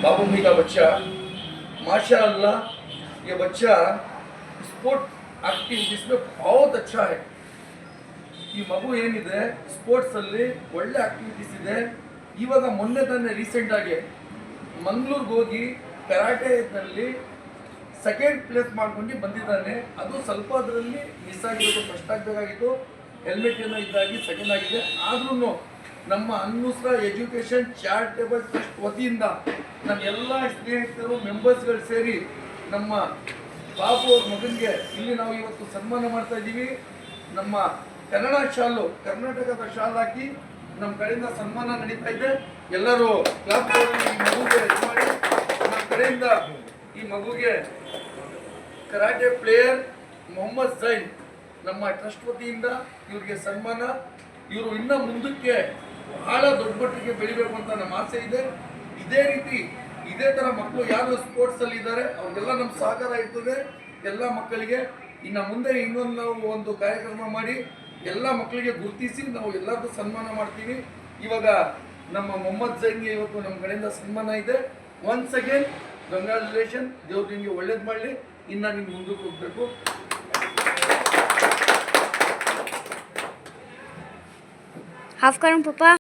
बाबूमी का बच्चा माशाअल्लाह ये बच्चा स्पोर्ट एक्टिविटीज में बहुत अच्छा है ಈ ಮಗು ಏನಿದೆ ಸ್ಪೋರ್ಟ್ಸ್ ಅಲ್ಲಿ ಒಳ್ಳೆ ಆಕ್ಟಿವಿಟೀಸ್ ಇದೆ ಇವಾಗ ಮೊನ್ನೆ ತಾನೇ ರೀಸೆಂಟ್ ಆಗಿ ಮಂಗಳೂರಿಗೆ ಹೋಗಿ ಕರಾಟೆನಲ್ಲಿ ಸೆಕೆಂಡ್ ಪ್ಲೇಸ್ ಮಾಡ್ಕೊಂಡು ಬಂದಿದ್ದಾನೆ ಅದು ಸ್ವಲ್ಪ ಅದರಲ್ಲಿ ಮಿಸ್ ಆಗಿರೋದು ಫಸ್ಟ್ ಆಗಬೇಕಾಗಿತ್ತು ಹೆಲ್ಮೆಟ್ ಏನೋ ಇದ್ದಾಗಿ ಸೆಕೆಂಡ್ ಆಗಿದೆ ಆದ್ರೂ ನಮ್ಮ ಅನ್ನುಸ್ರಾ ಎಜುಕೇಷನ್ ಚಾರಿಟೇಬಲ್ ಟ್ರಸ್ಟ್ ವತಿಯಿಂದ ನಮ್ಮ ಎಲ್ಲ ಸ್ನೇಹಿತರು ಮೆಂಬರ್ಸ್ಗಳು ಸೇರಿ ನಮ್ಮ ಬಾಬು ಅವ್ರ ಮಗನಿಗೆ ಇಲ್ಲಿ ನಾವು ಇವತ್ತು ಸನ್ಮಾನ ಮಾಡ್ತಾ ಇದ್ದೀವಿ ನಮ್ಮ ಕನ್ನಡ ಶಾಲು ಕರ್ನಾಟಕದ ಶಾಲ್ ಹಾಕಿ ನಮ್ಮ ಕಡೆಯಿಂದ ಸನ್ಮಾನ ನಡೀತಾ ಇದೆ ಎಲ್ಲರೂ ಕ್ಲಾಪ್ ಈ ಮಗುಗೆ ಮಾಡಿ ನಮ್ಮ ಕಡೆಯಿಂದ ಈ ಮಗುಗೆ ಕರಾಟೆ ಪ್ಲೇಯರ್ ಮೊಹಮ್ಮದ್ ಜೈನ್ ನಮ್ಮ ಟ್ರಸ್ಟ್ ವತಿಯಿಂದ ಇವ್ರಿಗೆ ಸನ್ಮಾನ ಇವರು ಇನ್ನೂ ಮುಂದಕ್ಕೆ ಬಹಳ ದೊಡ್ಡ ಮಟ್ಟಿಗೆ ಬೆಳಿಬೇಕು ಅಂತ ನಮ್ಮ ಆಸೆ ಇದೆ ಇದೇ ರೀತಿ ಇದೇ ಥರ ಮಕ್ಕಳು ಯಾರು ಸ್ಪೋರ್ಟ್ಸಲ್ಲಿ ಇದ್ದಾರೆ ಅವ್ರಿಗೆಲ್ಲ ನಮ್ಮ ಸಹಕಾರ ಇರ್ತದೆ ಎಲ್ಲ ಮಕ್ಕಳಿಗೆ ಇನ್ನು ಮುಂದೆ ಇನ್ನೊಂದು ನಾವು ಒಂದು ಕಾರ್ಯಕ್ರಮ ಮಾಡಿ ಎಲ್ಲ ಮಕ್ಕಳಿಗೆ ಗುರುತಿಸಿ ನಾವು ಎಲ್ಲರಿಗೂ ಸನ್ಮಾನ ಮಾಡ್ತೀವಿ ಇವಾಗ ನಮ್ಮ ಮೊಹಮ್ಮದ್ ಜೈನ್ಗೆ ಇವತ್ತು ನಮ್ಮ ಕಡೆಯಿಂದ ಸನ್ಮಾನ ಇದೆ ಒನ್ಸ್ ಅಗೇನ್ ಕಂಗ್ರ್ಯಾಚುಲೇಷನ್ ದೇವ್ರು ನಿಮಗೆ ಒಳ್ಳೇದು ಮಾಡಲಿ ಇನ್ನು ನಿಮ್ಗೆ ಮುಂದಕ್ಕೆ ಹೋಗಬೇಕು हाफ करूं पापा।